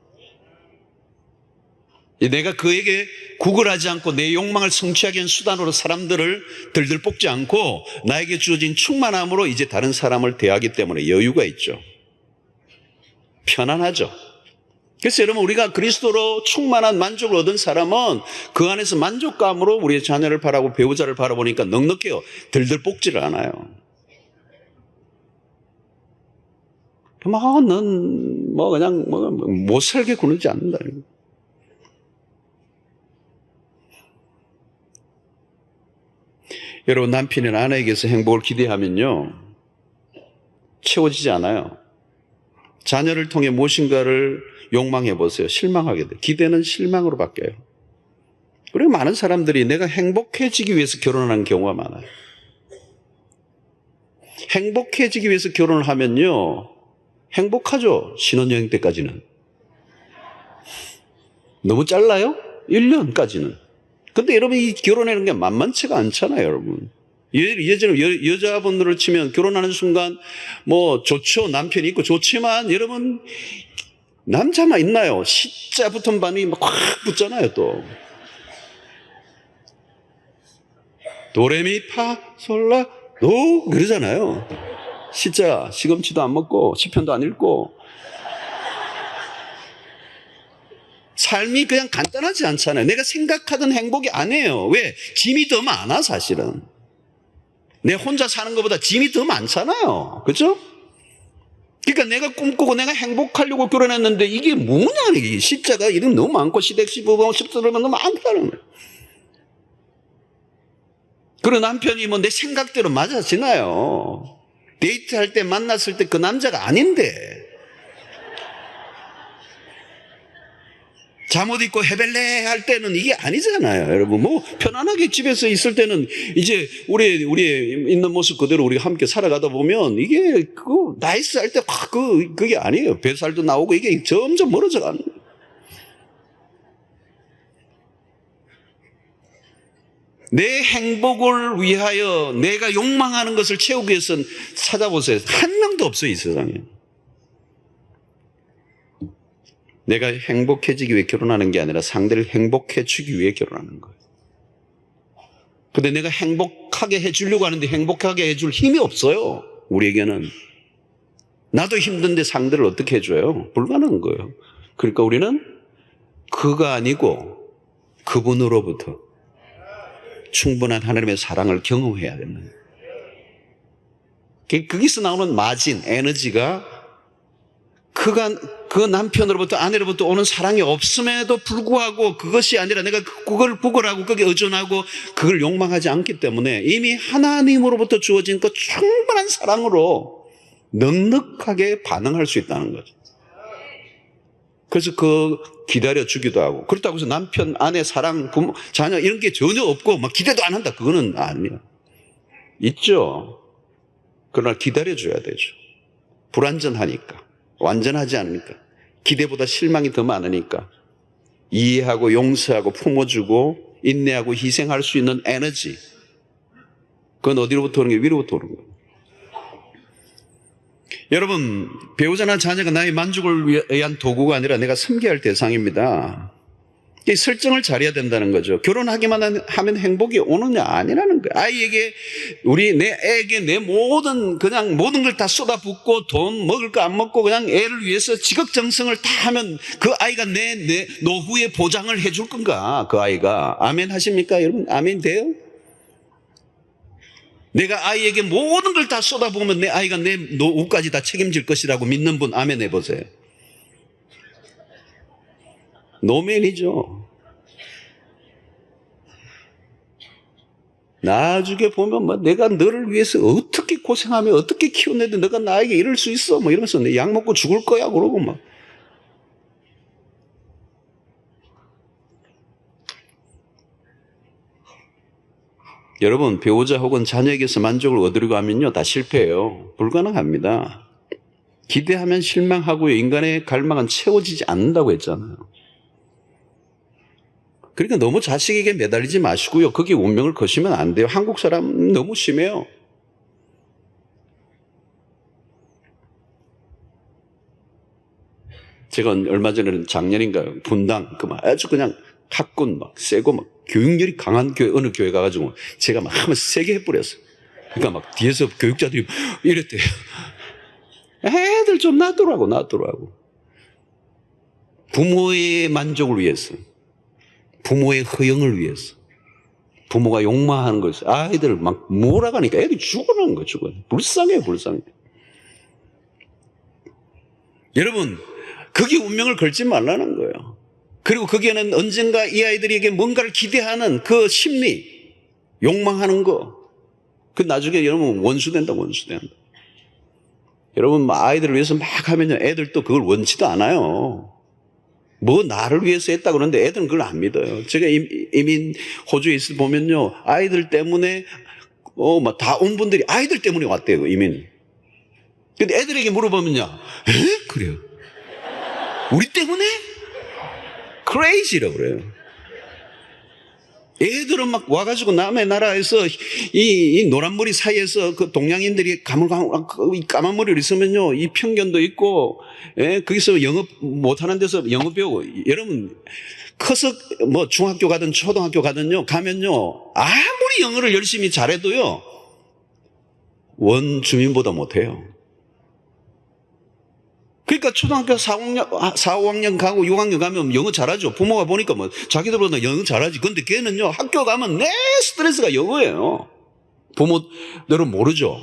A: 내가 그에게 구걸하지 않고 내 욕망을 성취하기 위한 수단으로 사람들을 들들 뽑지 않고 나에게 주어진 충만함으로 이제 다른 사람을 대하기 때문에 여유가 있죠. 편안하죠. 그래서 여러분 우리가 그리스도로 충만한 만족을 얻은 사람은 그 안에서 만족감으로 우리의 자녀를 바라고 배우자를 바라보니까 넉넉해요. 들들 볶지를 않아요. 넌 그냥 못 살게 구는지 않는다. 여러분 남편이나 아내에게서 행복을 기대하면요 채워지지 않아요. 자녀를 통해 무엇인가를 욕망해 보세요. 실망하게 돼요. 기대는 실망으로 바뀌어요. 그리고 많은 사람들이 내가 행복해지기 위해서 결혼하는 경우가 많아요. 행복해지기 위해서 결혼을 하면요, 행복하죠. 신혼여행 때까지는. 너무 짧나요? 1년까지는. 근데 여러분, 이 결혼하는 게 만만치가 않잖아요, 여러분. 예전에 여자분들을 치면 결혼하는 순간 뭐 좋죠. 남편이 있고 좋지만 여러분, 남자만 있나요? 시자 붙은 반이 막 확 붙잖아요, 또. 도레미파솔라 도 그러잖아요. 시자 시금치도 안 먹고 시편도 안 읽고 삶이 그냥 간단하지 않잖아요. 내가 생각하던 행복이 아니에요. 왜? 짐이 더 많아, 사실은. 내 혼자 사는 것보다 짐이 더 많잖아요. 그렇죠? 그러니까 내가 꿈꾸고 내가 행복하려고 결혼했는데 이게 뭐냐, 이게 십자가 이름 너무 많고 시댁 시부모 십수르면 너무 많다는 거예요. 그리고 남편이 뭐 내 생각대로 맞아지나요? 데이트할 때 만났을 때 그 남자가 아닌데 잠옷 입고 해벨레 할 때는 이게 아니잖아요, 여러분. 뭐 편안하게 집에서 있을 때는 이제 우리 있는 모습 그대로 우리가 함께 살아가다 보면 이게 그거 나이스 할 때 확 그게 아니에요. 뱃살도 나오고 이게 점점 멀어져 가는 거예요. 내 행복을 위하여 내가 욕망하는 것을 채우기 위해서는 찾아보세요. 한 명도 없어요, 이 세상에. 내가 행복해지기 위해 결혼하는 게 아니라 상대를 행복해주기 위해 결혼하는 거예요. 근데 내가 행복하게 해주려고 하는데 행복하게 해줄 힘이 없어요, 우리에게는. 나도 힘든데 상대를 어떻게 해줘요? 불가능한 거예요. 그러니까 우리는 그가 아니고 그분으로부터 충분한 하나님의 사랑을 경험해야 되는 거예요. 거기서 나오는 마진, 에너지가 그 남편으로부터 아내로부터 오는 사랑이 없음에도 불구하고 그것이 아니라 내가 그걸 부걸하고 거기에 의존하고 그걸 욕망하지 않기 때문에 이미 하나님으로부터 주어진 그 충분한 사랑으로 넉넉하게 반응할 수 있다는 거죠. 그래서 기다려주기도 하고, 그렇다고 해서 남편, 아내, 사랑, 부모, 자녀 이런 게 전혀 없고 막 기대도 안 한다, 그거는 아니에요. 있죠. 그러나 기다려줘야 되죠. 불완전하니까, 완전하지 않으니까, 기대보다 실망이 더 많으니까 이해하고 용서하고 품어주고 인내하고 희생할 수 있는 에너지, 그건 어디로부터 오는 게 위로부터 오는 거예요. 여러분, 배우자나 자녀가 나의 만족을 위한 도구가 아니라 내가 섬겨야 할 대상입니다. 이 설정을 잘해야 된다는 거죠. 결혼하기만 하면 행복이 오느냐, 아니라는 거예요. 아이에게, 내 애에게 내 모든 걸 다 쏟아붓고 돈 먹을 거 안 먹고 그냥 애를 위해서 지극정성을 다 하면 그 아이가 내 노후의 보장을 해줄 건가, 그 아이가. 아멘 하십니까, 여러분? 아멘 돼요? 내가 아이에게 모든 걸 다 쏟아부으면 내 아이가 내 노후까지 다 책임질 것이라고 믿는 분 아멘 해보세요. 노맨이죠. 나중에 보면 뭐 내가 너를 위해서 어떻게 고생하며 어떻게 키워내도 너가 나에게 이럴 수 있어 뭐 이러면서 내 약 먹고 죽을 거야 그러고 막. 여러분, 배우자 혹은 자녀에게서 만족을 얻으려고 하면요, 다 실패해요. 불가능합니다. 기대하면 실망하고요, 인간의 갈망은 채워지지 않는다고 했잖아요. 그러니까 너무 자식에게 매달리지 마시고요, 거기에 운명을 거시면 안 돼요. 한국 사람 너무 심해요. 제가 얼마 전에 작년인가요, 분당 아주 그냥 학군 막 세고 막 교육열이 강한 교회, 어느 교회 가가지고 제가 막 한번 세게 해버렸어요. 그러니까 막 뒤에서 교육자들이 이랬대요. 애들 좀 놔두라고. 부모의 만족을 위해서, 부모의 허영을 위해서, 부모가 욕망하는 것을 아이들을 막 몰아가니까 애들이 죽어나는 거예요, 불쌍해. 여러분, 거기에 운명을 걸지 말라는 거예요. 그리고 거기에는 언젠가 이 아이들에게 뭔가를 기대하는 그 심리, 욕망하는 거, 그 나중에 여러분 원수 된다. 여러분 아이들을 위해서 막 하면요, 애들 또 그걸 원치도 않아요. 뭐 나를 위해서 했다 그러는데 애들은 그걸 안 믿어요. 제가 이민 호주에 있을 보면요, 아이들 때문에 막 다 온 분들이 아이들 때문에 왔대요, 이민. 근데 애들에게 물어보면요, 에? 그래요. 우리 때문에? crazy라고 그래요. 애들은 막 와가지고 남의 나라에서 이 노란 머리 사이에서 그 동양인들이 까만 머리를 있으면요, 이 편견도 있고, 예, 거기서 영어 못하는 데서 영어 배우고, 여러분, 커서 뭐 중학교 가든 초등학교 가든요, 가면요, 아무리 영어를 열심히 잘해도요, 원주민보다 못해요. 그러니까 초등학교 4, 5학년 가고 6학년 가면 영어 잘하죠. 부모가 보니까 뭐 자기들보다 영어 잘하지. 근데 걔는요, 학교 가면 내 스트레스가 영어예요. 부모들은 모르죠.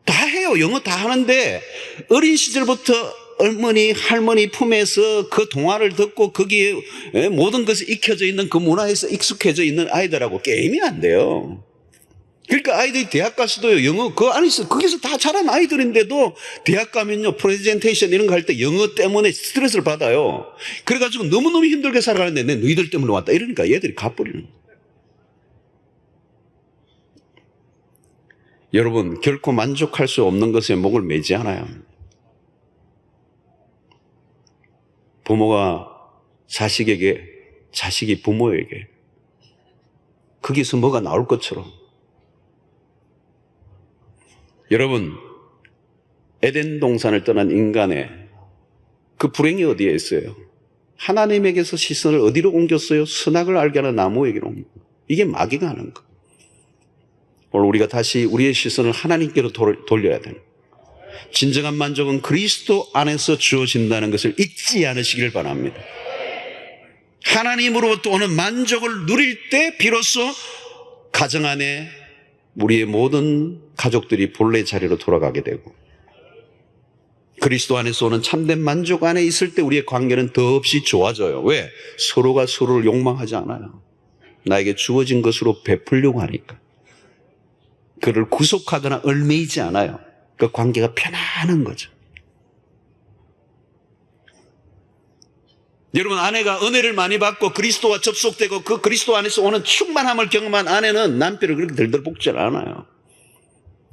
A: 다 해요. 영어 다 하는데 어린 시절부터 어머니, 할머니 품에서 그 동화를 듣고 거기에 모든 것이 익혀져 있는 그 문화에서 익숙해져 있는 아이들하고 게임이 안 돼요. 그러니까 아이들이 대학 가서도요, 영어 그 안에서 거기서 다 자란 아이들인데도 대학 가면요, 프레젠테이션 이런 거 할 때 영어 때문에 스트레스를 받아요. 그래가지고 너무너무 힘들게 살아가는데 내 너희들 때문에 왔다 이러니까 얘들이 가버리는 거예요. 여러분, 결코 만족할 수 없는 것에 목을 매지 않아요. 부모가 자식에게, 자식이 부모에게 거기서 뭐가 나올 것처럼. 여러분, 에덴 동산을 떠난 인간의 그 불행이 어디에 있어요? 하나님에게서 시선을 어디로 옮겼어요? 선악을 알게 하는 나무에게로 옮겼어요. 이게 마귀가 하는 거. 오늘 우리가 다시 우리의 시선을 하나님께로 돌려야 되는 거예요. 진정한 만족은 그리스도 안에서 주어진다는 것을 잊지 않으시길 바랍니다. 하나님으로부터 오는 만족을 누릴 때 비로소 가정 안에 우리의 모든 가족들이 본래 자리로 돌아가게 되고, 그리스도 안에서 오는 참된 만족 안에 있을 때 우리의 관계는 더없이 좋아져요. 왜? 서로가 서로를 욕망하지 않아요. 나에게 주어진 것으로 베풀려고 하니까. 그를 구속하거나 얽매이지 않아요. 그 관계가 편안한 거죠. 여러분, 아내가 은혜를 많이 받고 그리스도와 접속되고 그 그리스도 안에서 오는 충만함을 경험한 아내는 남편을 그렇게 들들 볶지 않아요.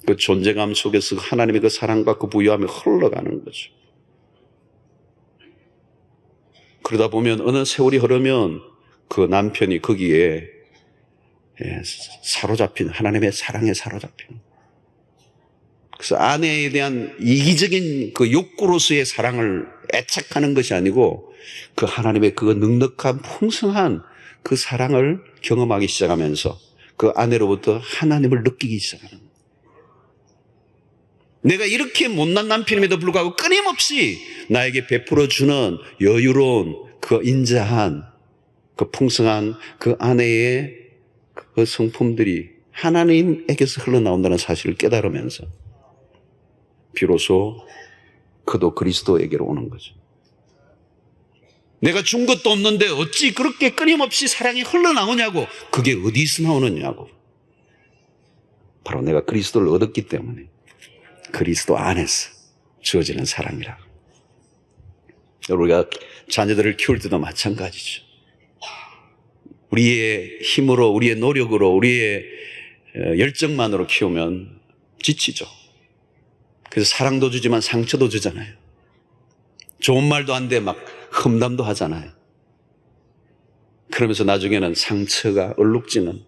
A: 그 존재감 속에서 하나님의 그 사랑과 그 부유함이 흘러가는 거죠. 그러다 보면 어느 세월이 흐르면 그 남편이 거기에 사로잡힌, 하나님의 사랑에 사로잡힌. 그래서 아내에 대한 이기적인 그 욕구로서의 사랑을 애착하는 것이 아니고 그 하나님의 그 넉넉한 풍성한 그 사랑을 경험하기 시작하면서 그 아내로부터 하나님을 느끼기 시작하는 거예요. 내가 이렇게 못난 남편임에도 불구하고 끊임없이 나에게 베풀어주는 여유로운 그 인자한 그 풍성한 그 아내의 그 성품들이 하나님에게서 흘러나온다는 사실을 깨달으면서 비로소 그도 그리스도에게로 오는 거죠. 내가 준 것도 없는데 어찌 그렇게 끊임없이 사랑이 흘러나오냐고. 그게 어디서 나오느냐고. 바로 내가 그리스도를 얻었기 때문에 그리스도 안에서 주어지는 사랑이라. 우리가 자녀들을 키울 때도 마찬가지죠. 우리의 힘으로, 우리의 노력으로, 우리의 열정만으로 키우면 지치죠. 그래서 사랑도 주지만 상처도 주잖아요. 좋은 말도 안 돼 막 험담도 하잖아요. 그러면서 나중에는 상처가 얼룩지는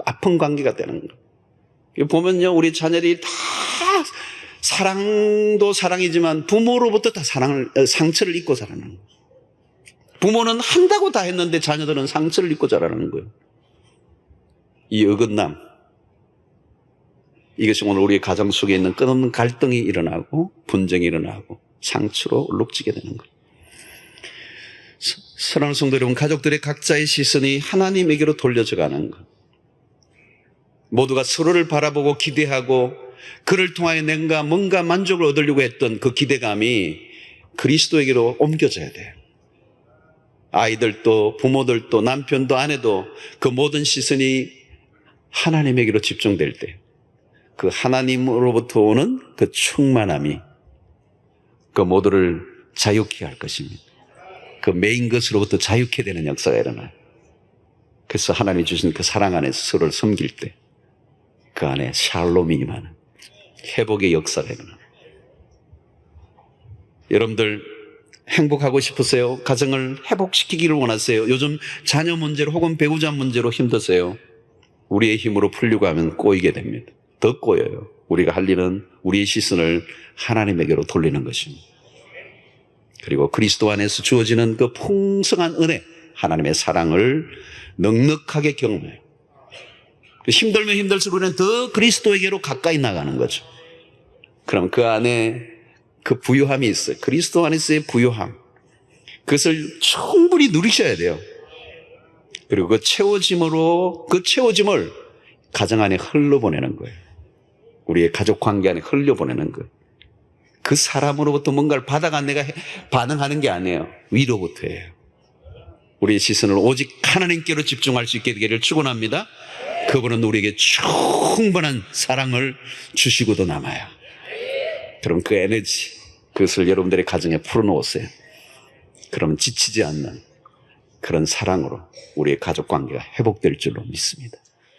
A: 아픈 관계가 되는 거예요. 보면요, 우리 자녀들이 다 사랑도 사랑이지만 부모로부터 다 상처를 입고 자라는 거예요. 부모는 한다고 다 했는데 자녀들은 상처를 입고 자라는 거예요. 이 어긋남, 이것이 오늘 우리 가정 속에 있는 끝없는 갈등이 일어나고 분쟁이 일어나고 상처로 얼룩지게 되는 거예요. 사랑하는 성도 여러분, 가족들의 각자의 시선이 하나님에게로 돌려져 가는 것. 모두가 서로를 바라보고 기대하고 그를 통하여 내가 뭔가 만족을 얻으려고 했던 그 기대감이 그리스도에게로 옮겨져야 돼요. 아이들도 부모들도 남편도 아내도 그 모든 시선이 하나님에게로 집중될 때 그 하나님으로부터 오는 그 충만함이 그 모두를 자유케 할 것입니다. 그 메인 것으로부터 자유케 되는 역사가 일어나요. 그래서 하나님이 주신 그 사랑 안에서 서로를 섬길 때 그 안에 샬롬이 임하는 회복의 역사가 일어나요. 여러분들 행복하고 싶으세요? 가정을 회복시키기를 원하세요? 요즘 자녀 문제로 혹은 배우자 문제로 힘드세요? 우리의 힘으로 풀려고 하면 꼬이게 됩니다. 더 꼬여요. 우리가 할 일은 우리의 시선을 하나님에게로 돌리는 것입니다. 그리고 그리스도 안에서 주어지는 그 풍성한 은혜, 하나님의 사랑을 넉넉하게 경험해요. 힘들면 힘들수록 우리는 더 그리스도에게로 가까이 나가는 거죠. 그럼 그 안에 그 부유함이 있어요. 그리스도 안에서의 부유함. 그것을 충분히 누리셔야 돼요. 그리고 그 채워짐을 가정 안에 흘려보내는 거예요. 우리의 가족 관계 안에 흘려보내는 거예요. 그 사람으로부터 뭔가를 받아간 내가 반응하는 게 아니에요. 위로부터예요. 우리의 시선을 오직 하나님께로 집중할 수 있게 되기를 축원합니다. 그분은 우리에게 충분한 사랑을 주시고도 남아요. 그럼 그 에너지, 그것을 여러분들의 가정에 풀어놓으세요. 그러면 지치지 않는 그런 사랑으로 우리의 가족 관계가 회복될 줄로 믿습니다.